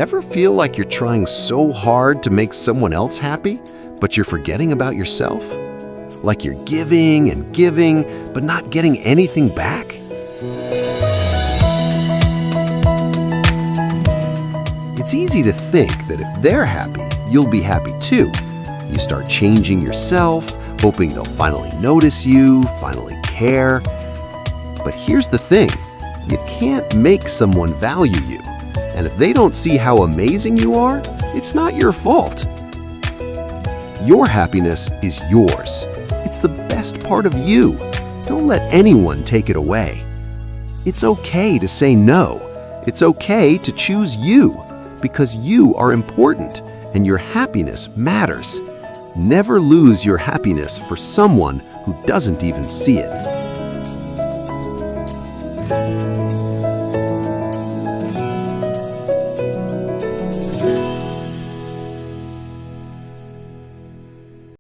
Ever feel like you're trying so hard to make someone else happy, but you're forgetting about yourself? Like you're giving and giving, but not getting anything back? It's easy to think that if they're happy, you'll be happy too. You start changing yourself, hoping they'll finally notice you, finally care. But here's the thing, you can't make someone value you. And if they don't see how amazing you are, it's not your fault. Your happiness is yours. It's the best part of you. Don't let anyone take it away. It's okay to say no. It's okay to choose you, because you are important and your happiness matters. Never lose your happiness for someone who doesn't even see it.